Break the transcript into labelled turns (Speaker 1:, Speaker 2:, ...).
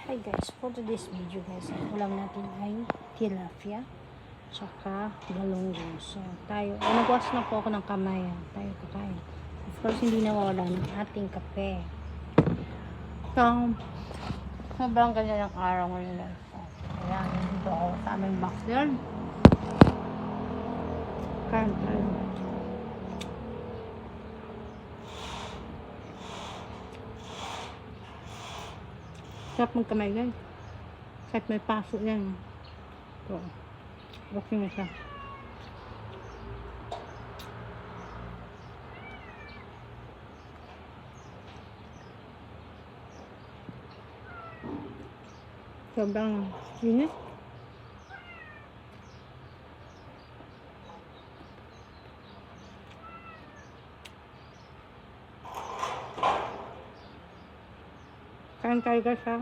Speaker 1: Hi guys, for today's video guys, ang ulam natin ay tilapia tsaka galunggong. So tayo, nagwash na po ako ng kamay. Tayo kakain. Of course, hindi nawawala ng ating kape. So, sobrang ganda ng araw ngayon guys. So, ayan, dito ako sa aming backyard. Kain tayo. Sarap magkamay guys. Kahit may paso yan. So, okay na siya. Sobrang init. Kain tayo guys ha.